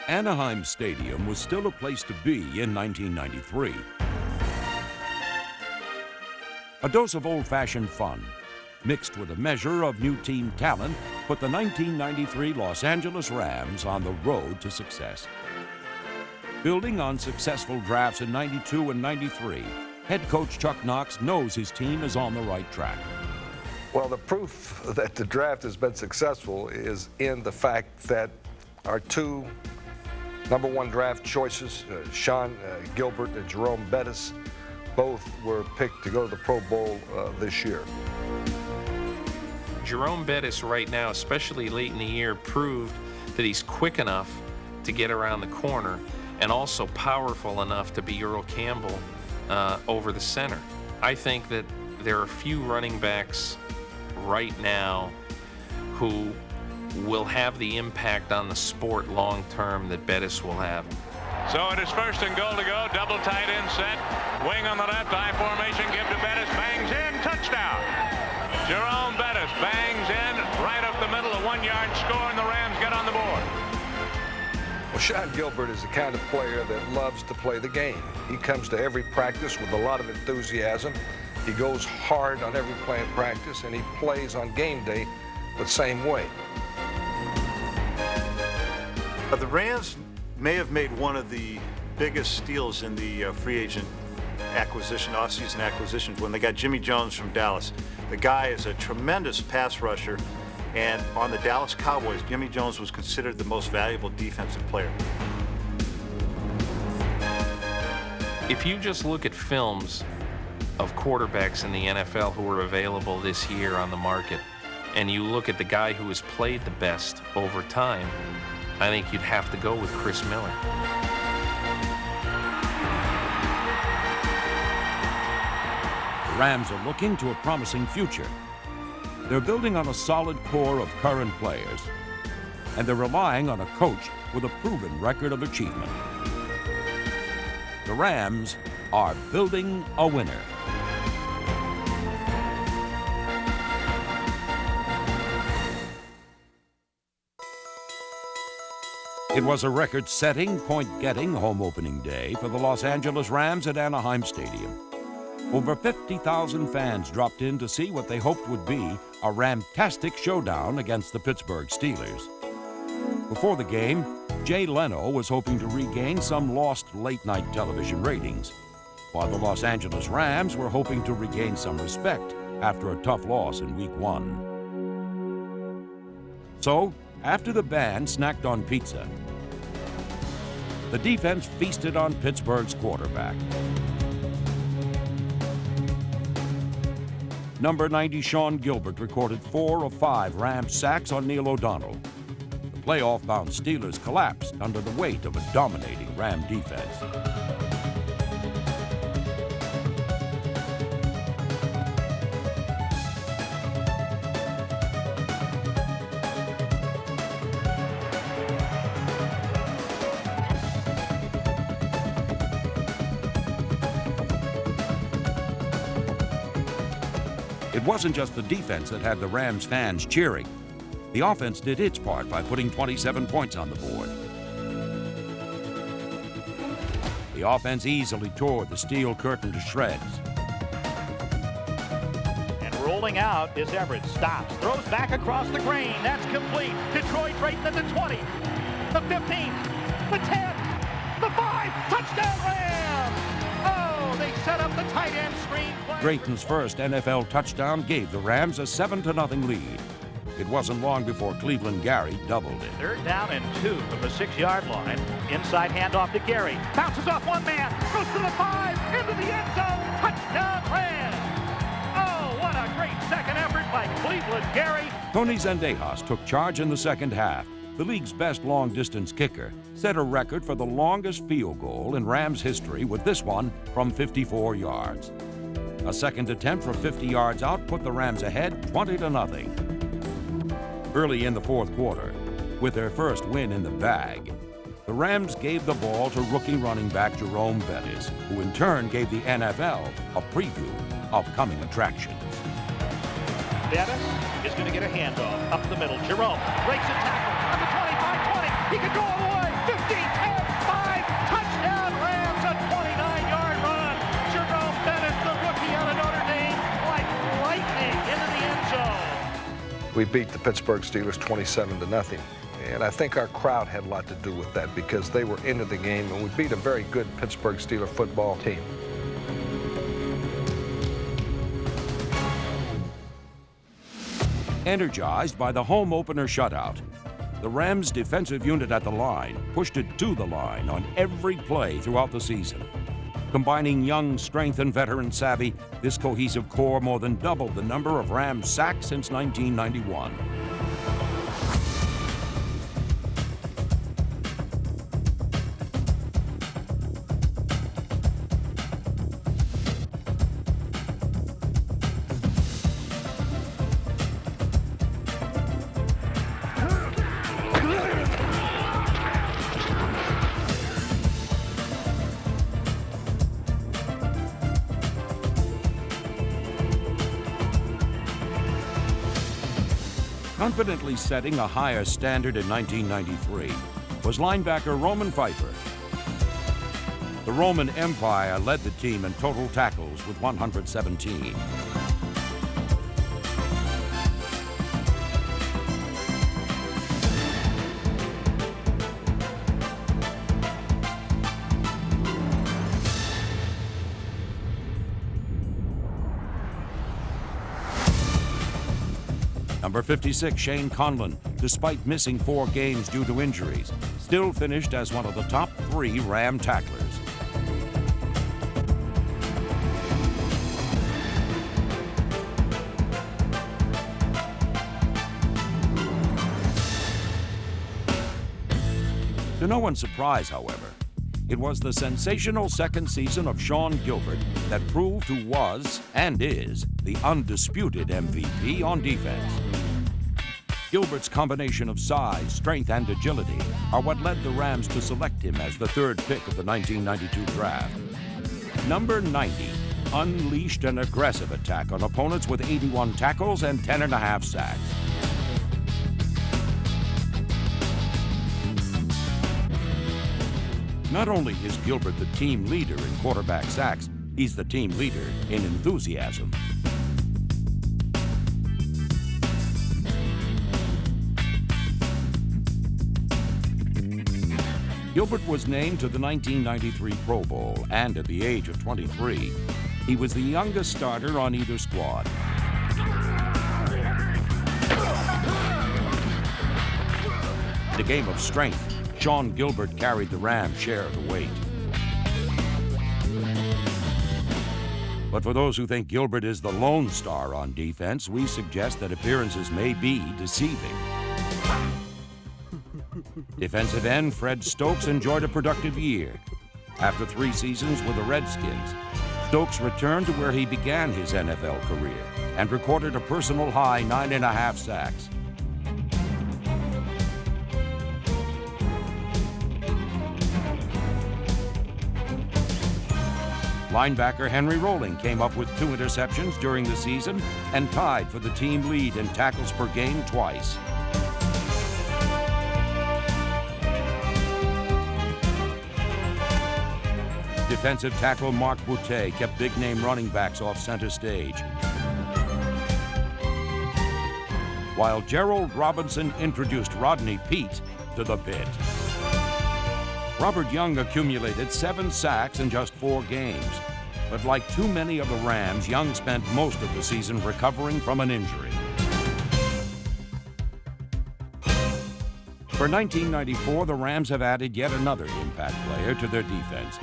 Anaheim Stadium was still a place to be in 1993. A dose of old-fashioned fun, mixed with a measure of new team talent, put the 1993 Los Angeles Rams on the road to success. Building on successful drafts in '92 and '93, head coach Chuck Knox knows his team is on the right track. Well, the proof that the draft has been successful is in the fact that our two #1 draft choices, Sean Gilbert and Jerome Bettis, both were picked to go to the Pro Bowl this year. Jerome Bettis right now, especially late in the year, proved that he's quick enough to get around the corner and also powerful enough to be Earl Campbell over the center. I think that there are few running backs right now who will have the impact on the sport long term that Bettis will have. So it is 1st and goal to go. Double tight end set. Wing on the left. I formation. Give to Bettis. Bangs in. Touchdown. Jerome Bettis bangs in right up the middle. A 1-yard score, and the Rams get on the board. Well, Sean Gilbert is the kind of player that loves to play the game. He comes to every practice with a lot of enthusiasm. He goes hard on every play in practice, and he plays on game day the same way. The Rams may have made one of the biggest steals in the free agent acquisition, offseason acquisitions, when they got Jimmy Jones from Dallas. The guy is a tremendous pass rusher, and on the Dallas Cowboys, Jimmy Jones was considered the most valuable defensive player. If you just look at films of quarterbacks in the NFL who are available this year on the market, and you look at the guy who has played the best over time, I think you'd have to go with Chris Miller. The Rams are looking to a promising future. They're building on a solid core of current players, and they're relying on a coach with a proven record of achievement. The Rams are building a winner. It was a record-setting, point-getting home opening day for the Los Angeles Rams at Anaheim Stadium. Over 50,000 fans dropped in to see what they hoped would be a Ramtastic showdown against the Pittsburgh Steelers. Before the game, Jay Leno was hoping to regain some lost late-night television ratings, while the Los Angeles Rams were hoping to regain some respect after a tough loss in Week 1. So, after the band snacked on pizza, the defense feasted on Pittsburgh's quarterback. Number 90 Sean Gilbert recorded 4 of 5 Rams sacks on Neil O'Donnell. The playoff-bound Steelers collapsed under the weight of a dominating Ram defense. It wasn't just the defense that had the Rams fans cheering. The offense did its part by putting 27 points on the board. The offense easily tore the steel curtain to shreds. And rolling out is Everett. Stops, throws back across the grain. That's complete. Detroit right at the 20, the 15, the 10, the 5. Touchdown Rams! Oh, they set up the tight end screen play. Drayton's first NFL touchdown gave the Rams a 7-0 lead. It wasn't long before Cleveland Gary doubled it. 3rd down and 2 from the 6-yard line. Inside handoff to Gary. Bounces off one man. Goes to the 5. Into the end zone. Touchdown Rams. Oh, what a great second effort by Cleveland Gary. Tony Zendejas took charge in the second half. The league's best long-distance kicker set a record for the longest field goal in Rams history with this one from 54 yards. A second attempt from 50 yards out put the Rams ahead 20-0. Early in the fourth quarter, with their first win in the bag, the Rams gave the ball to rookie running back Jerome Bettis, who in turn gave the NFL a preview of coming attractions. Bettis is going to get a handoff up the middle. Jerome breaks a tackle on the 25-20. He can go all the way. 15. we beat the Pittsburgh Steelers 27-0. And I think our crowd had a lot to do with that because they were into the game, and we beat a very good Pittsburgh Steelers football team. Energized by the home opener shutout, the Rams' defensive unit at the line pushed it to the line on every play throughout the season. Combining young strength and veteran savvy, this cohesive core more than doubled the number of Rams sacks since 1991. Confidently setting a higher standard in 1993 was linebacker Roman Pfeiffer. The Roman Empire led the team in total tackles with 117. Number 56, Shane Conlon, despite missing 4 games due to injuries, still finished as one of the top 3 Ram tacklers. To no one's surprise, however, it was the sensational second season of Sean Gilbert that proved who was and is the undisputed MVP on defense. Gilbert's combination of size, strength, and agility are what led the Rams to select him as the 3rd pick of the 1992 draft. Number 90 unleashed an aggressive attack on opponents with 81 tackles and 10.5 sacks. Not only is Gilbert the team leader in quarterback sacks, he's the team leader in enthusiasm. Gilbert was named to the 1993 Pro Bowl, and at the age of 23, he was the youngest starter on either squad. In a game of strength, Sean Gilbert carried the Rams' share of the weight. But for those who think Gilbert is the lone star on defense, we suggest that appearances may be deceiving. Defensive end Fred Stokes enjoyed a productive year. After 3 seasons with the Redskins, Stokes returned to where he began his NFL career and recorded a personal high 9.5 sacks. Linebacker Henry Rolling came up with 2 interceptions during the season and tied for the team lead in tackles per game twice. Defensive tackle Mark Boutte kept big-name running backs off center stage, while Gerald Robinson introduced Rodney Peete to the pit. Robert Young accumulated 7 sacks in just 4 games, but like too many of the Rams, Young spent most of the season recovering from an injury. For 1994, the Rams have added yet another impact player to their defense.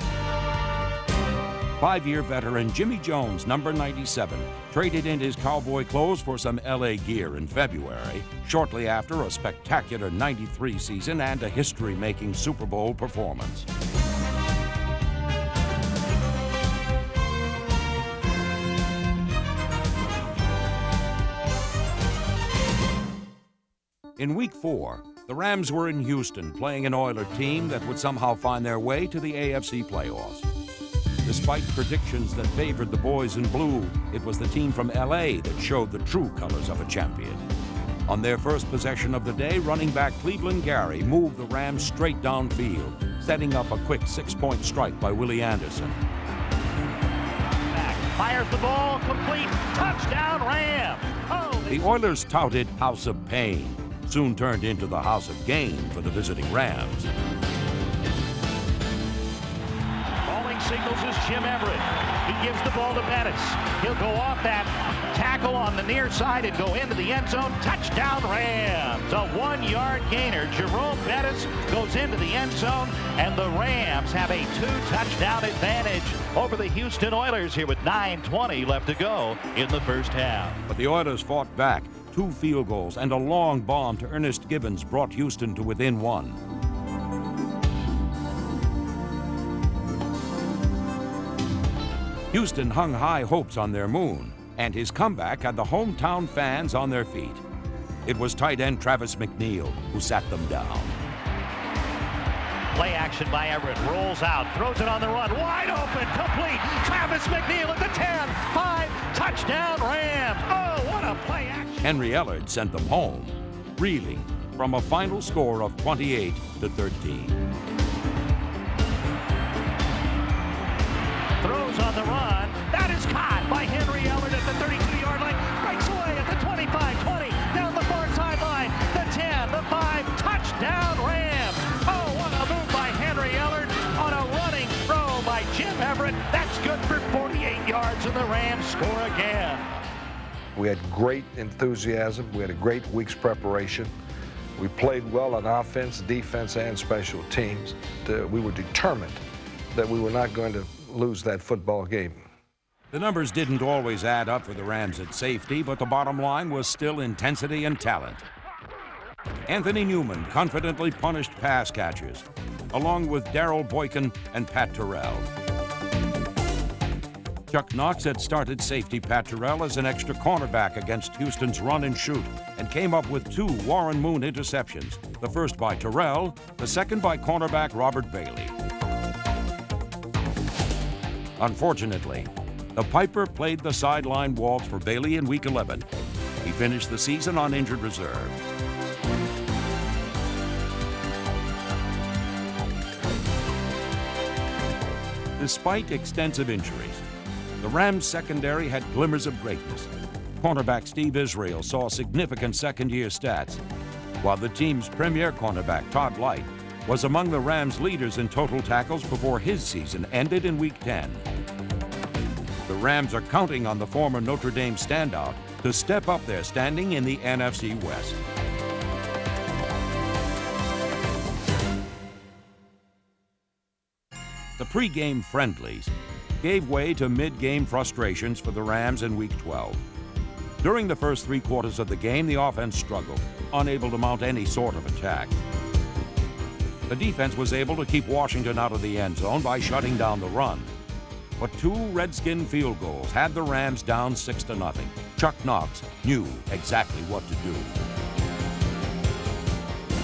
5-year veteran Jimmy Jones, number 97, traded in his cowboy clothes for some LA gear in February, shortly after a spectacular '93 season and a history-making Super Bowl performance. In Week 4, the Rams were in Houston playing an Oilers team that would somehow find their way to the AFC playoffs. Despite predictions that favored the boys in blue, it was the team from LA that showed the true colors of a champion. On their first possession of the day, running back Cleveland Gary moved the Rams straight downfield, setting up a quick 6-point strike by Willie Anderson. Back, fires the ball, complete, touchdown Rams! Holy The Oilers' touted House of Pain soon turned into the House of Gain for the visiting Rams. Calling signals is Jim Everett. He gives the ball to Bettis. He'll go off that tackle on the near side and go into the end zone. Touchdown Rams. A 1-yard gainer. Jerome Bettis goes into the end zone, and the Rams have a 2-touchdown advantage over the Houston Oilers here with 9:20 left to go in the first half. But the Oilers fought back. 2 field goals and a long bomb to Ernest Gibbons brought Houston to within 1. Houston hung high hopes on their moon, and his comeback had the hometown fans on their feet. It was tight end Travis McNeil who sat them down. Play action by Everett. Rolls out. Throws it on the run. Wide open. Complete. Travis McNeil at the 10. 5. Touchdown Rams. Oh, what a play action. Henry Ellard sent them home, reeling from a final score of 28-13. Throws on the run. That is caught by Henry Ellard at the 32-yard line. Breaks away at the 25, 20. Down the far sideline. The 10, the 5. Touchdown Rams. Oh, what a move by Henry Ellard on a running throw by Jim Everett. That's good for 48 yards, and the Rams score again. We had great enthusiasm. We had a great week's preparation. We played well on offense, defense, and special teams. We were determined that we were not going to lose that football game. The numbers didn't always add up for the Rams at safety, but the bottom line was still intensity and talent. Anthony Newman confidently punished pass catchers, along with Darrell Boykin and Pat Terrell. Chuck Knox had started safety Pat Terrell as an extra cornerback against Houston's run and shoot, and came up with 2 Warren Moon interceptions, the first by Terrell, the second by cornerback Robert Bailey. Unfortunately, the Piper played the sideline waltz for Bailey in Week 11. He finished the season on injured reserve. Despite extensive injuries, the Rams secondary had glimmers of greatness. Cornerback Steve Israel saw significant second-year stats, while the team's premier cornerback Todd Light was among the Rams' leaders in total tackles before his season ended in Week 10. The Rams are counting on the former Notre Dame standout to step up their standing in the NFC West. The pre-game friendlies gave way to mid-game frustrations for the Rams in Week 12. During the first 3 quarters of the game, the offense struggled, unable to mount any sort of attack. The defense was able to keep Washington out of the end zone by shutting down the run. But 2 Redskin field goals had the Rams down 6-0. Chuck Knox knew exactly what to do.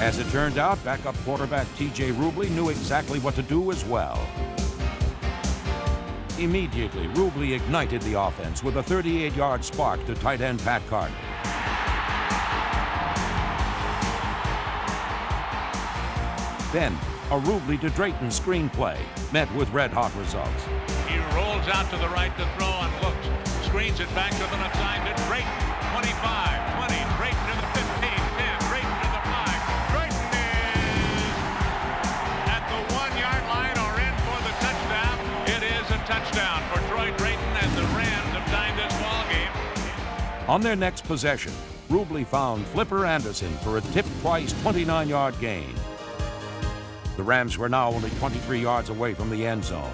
As it turned out, backup quarterback T.J. Rubley knew exactly what to do as well. Immediately, Rubley ignited the offense with a 38-yard spark to tight end Pat Carter. Then, a Rubley to Drayton screenplay met with red-hot results. He rolls out to the right to throw and looks. Screens it back to the left side to Drayton. 25, 20, Drayton to the 15, 10, Drayton to the 5. Drayton is at the 1-yard line or in for the touchdown. It is a touchdown for Troy Drayton, and the Rams have tied this ball game. On their next possession, Rubley found Flipper Anderson for a tip-twice 29-yard gain. The Rams were now only 23 yards away from the end zone.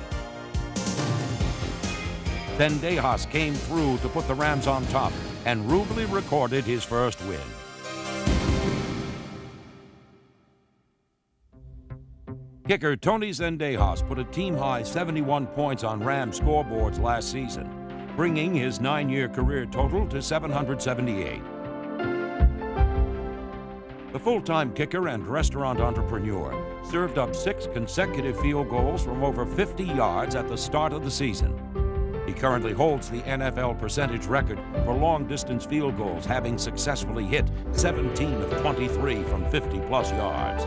Then Dejas came through to put the Rams on top, and Rubley recorded his first win. Kicker Tony Zendejas put a team-high 71 points on Rams scoreboards last season, bringing his 9-year career total to 778. The full-time kicker and restaurant entrepreneur served up 6 consecutive field goals from over 50 yards at the start of the season. He currently holds the NFL percentage record for long-distance field goals, having successfully hit 17 of 23 from 50-plus yards.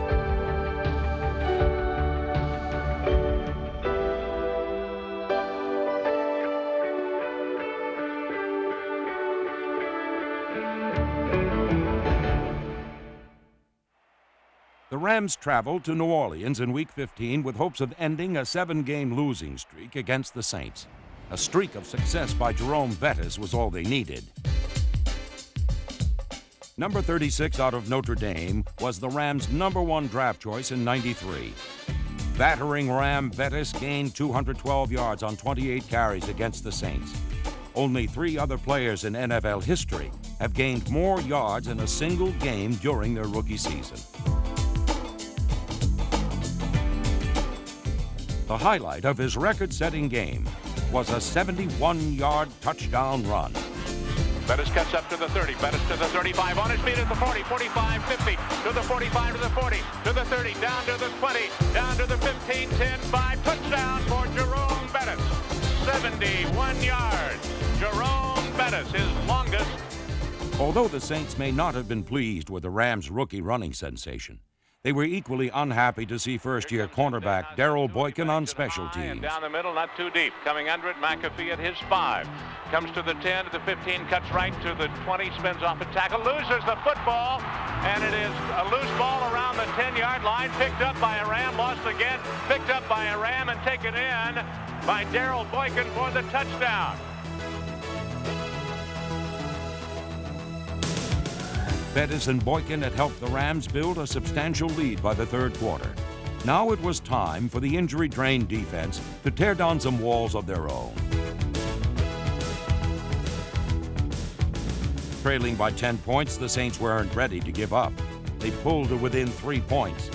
The Rams traveled to New Orleans in Week 15 with hopes of ending a 7-game losing streak against the Saints. A streak of success by Jerome Bettis was all they needed. Number 36 out of Notre Dame was the Rams' #1 draft choice in '93. Battering Ram Bettis gained 212 yards on 28 carries against the Saints. Only 3 other players in NFL history have gained more yards in a single game during their rookie season. The highlight of his record-setting game was a 71-yard touchdown run. Bettis cuts up to the 30. Bettis to the 35. On his feet at the 40, 45, 50. To the 45, to the 40, to the 30, down to the 20, down to the 15, 10, 5. Touchdown for Jerome Bettis. 71 yards. Jerome Bettis, his longest. Although the Saints may not have been pleased with the Rams' rookie running sensation, they were equally unhappy to see first-year cornerback Darrell Boykin on special teams. Down the middle, not too deep. Coming under it, McAfee at his 5. Comes to the 10, to the 15, cuts right to the 20, spins off a tackle, loses the football, and it is a loose ball around the 10-yard line, picked up by a Ram, lost again, picked up by a Ram, and taken in by Darrell Boykin for the touchdown. Bettis and Boykin had helped the Rams build a substantial lead by the third quarter. Now it was time for the injury-drained defense to tear down some walls of their own. Trailing by 10 points, the Saints weren't ready to give up. They pulled to within 3 points.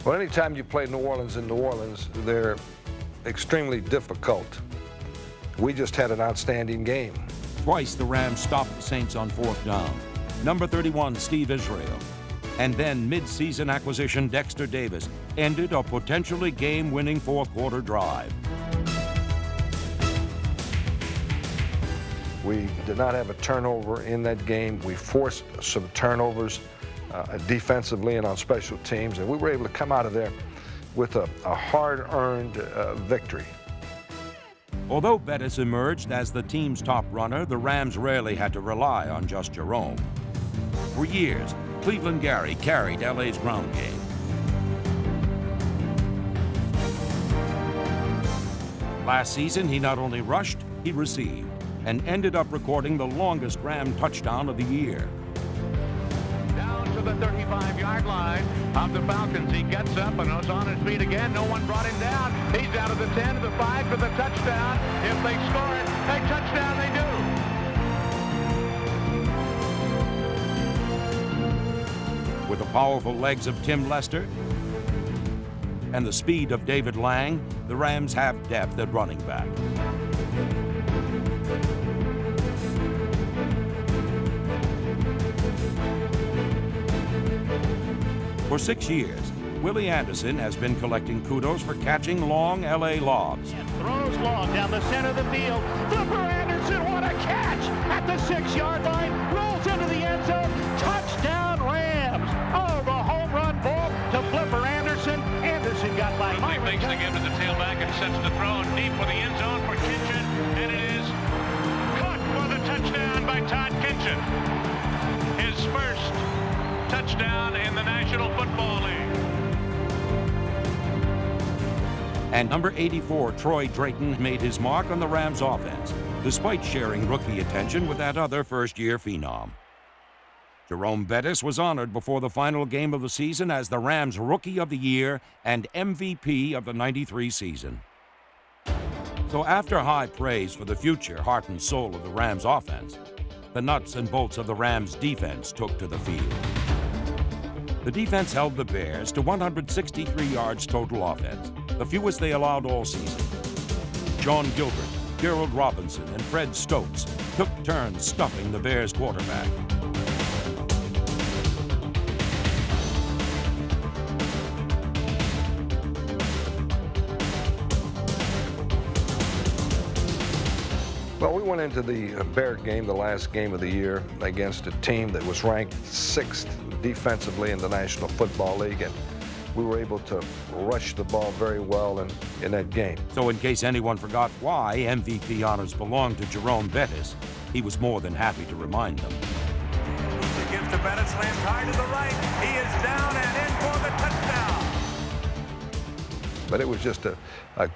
Well, anytime you play New Orleans in New Orleans, they're extremely difficult. We just had an outstanding game. Twice the Rams stopped the Saints on 4th down. Number 31, Steve Israel. And then mid-season acquisition Dexter Davis ended a potentially game-winning fourth-quarter drive. We did not have a turnover in that game. We forced some turnovers defensively and on special teams, and we were able to come out of there with a hard-earned victory. Although Bettis emerged as the team's top runner, the Rams rarely had to rely on just Jerome. For years, Cleveland Gary carried LA's ground game. Last season, he not only rushed, he received, and ended up recording the longest Ram touchdown of the year. Down to the 35-yard line of the Falcons. He gets up and is on his feet again. No one brought him down. He's down to the 10, to the 5, for the touchdown. If they score it, a touchdown they do. With the powerful legs of Tim Lester and the speed of David Lang, the Rams have depth at running back. For 6 years, Willie Anderson has been collecting kudos for catching long LA lobs. Throws long down the center of the field. Flipper Anderson, what a catch at the 6-yard line. Rolls into the end zone. Touchdown Rams. Oh, the home run ball to Flipper Anderson. Anderson got by Rubley fakes the give to the tailback and sets the throw deep for the end zone for Kitchen, and it is caught for the touchdown by Todd Kitchen. His first touchdown in the National Football League. And number 84, Troy Drayton, made his mark on the Rams offense, despite sharing rookie attention with that other first-year phenom. Jerome Bettis was honored before the final game of the season as the Rams Rookie of the Year and MVP of the '93 season. So after high praise for the future heart and soul of the Rams offense, the nuts and bolts of the Rams defense took to the field. The defense held the Bears to 163 yards total offense, the fewest they allowed all season. John Gilbert, Gerald Robinson, and Fred Stokes took turns stuffing the Bears quarterback. Well, we went into the Bear game, the last game of the year, against a team that was ranked 6th defensively in the National Football League, and we were able to rush the ball very well in that game. So in case anyone forgot why MVP honors belong to Jerome Bettis, he was more than happy to remind them. He gives to Bettis, lands high to the right. He is down and in for the But it was just a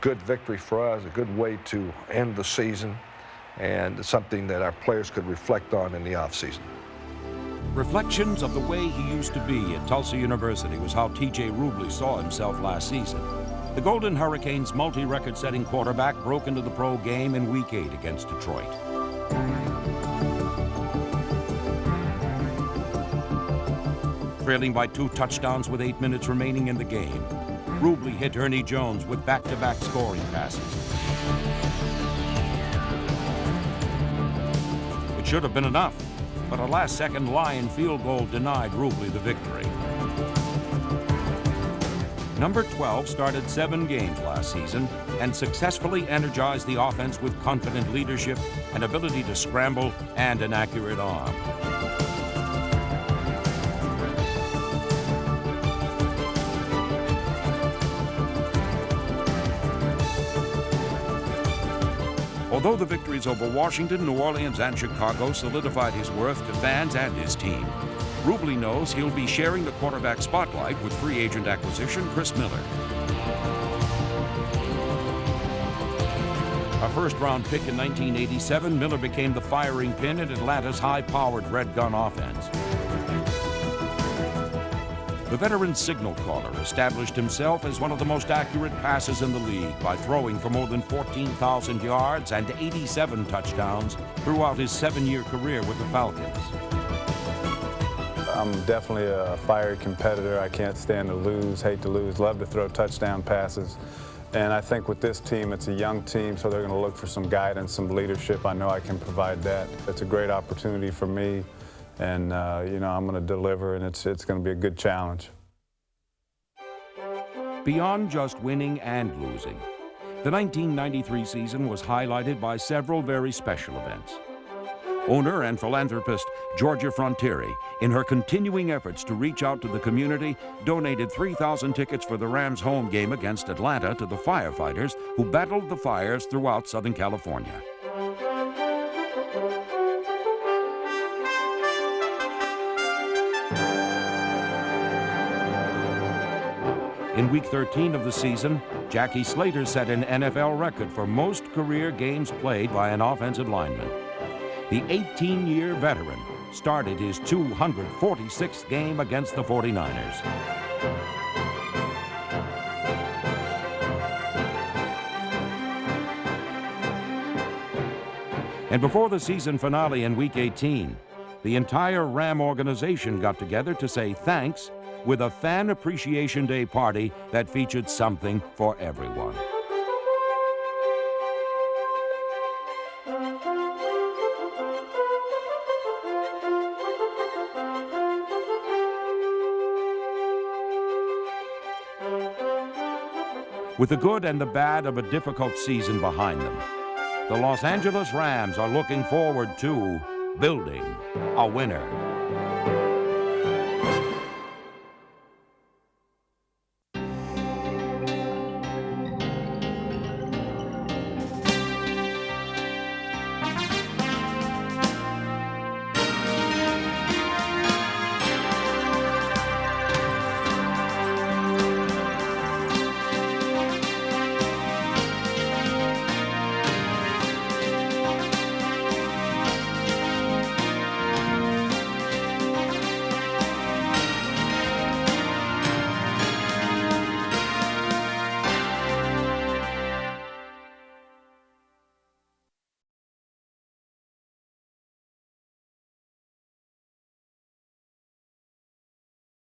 good victory for us, a good way to end the season, and something that our players could reflect on in the offseason. Reflections of the way he used to be at Tulsa University was how T.J. Rubley saw himself last season. The Golden Hurricanes' multi-record-setting quarterback broke into the pro game in Week 8 against Detroit. Trailing by 2 touchdowns with 8 minutes remaining in the game, Rubley hit Ernie Jones with back-to-back scoring passes. It should have been enough, but a last-second Lion field goal denied Rubley the victory. Number 12 started 7 games last season and successfully energized the offense with confident leadership, an ability to scramble, and an accurate arm. Although the victories over Washington, New Orleans, and Chicago solidified his worth to fans and his team, Rubley knows he'll be sharing the quarterback spotlight with free agent acquisition Chris Miller. A first-round pick in 1987, Miller became the firing pin in Atlanta's high-powered red gun offense. The veteran signal caller established himself as one of the most accurate passers in the league by throwing for more than 14,000 yards and 87 touchdowns throughout his 7-year career with the Falcons. I'm definitely a fiery competitor. I can't stand to lose, hate to lose, love to throw touchdown passes. And I think with this team, it's a young team, so they're going to look for some guidance, some leadership. I know I can provide that. It's a great opportunity for me, and you know, I'm going to deliver, and it's going to be a good challenge. Beyond just winning and losing, the 1993 season was highlighted by several very special events. Owner and philanthropist Georgia Frontieri, in her continuing efforts to reach out to the community, donated 3,000 tickets for the Rams' home game against Atlanta to the firefighters who battled the fires throughout Southern California. In Week 13 of the season, Jackie Slater set an NFL record for most career games played by an offensive lineman. The 18-year veteran started his 246th game against the 49ers. And before the season finale in Week 18, the entire Ram organization got together to say thanks with a Fan Appreciation Day party that featured something for everyone. With the good and the bad of a difficult season behind them, the Los Angeles Rams are looking forward to building a winner.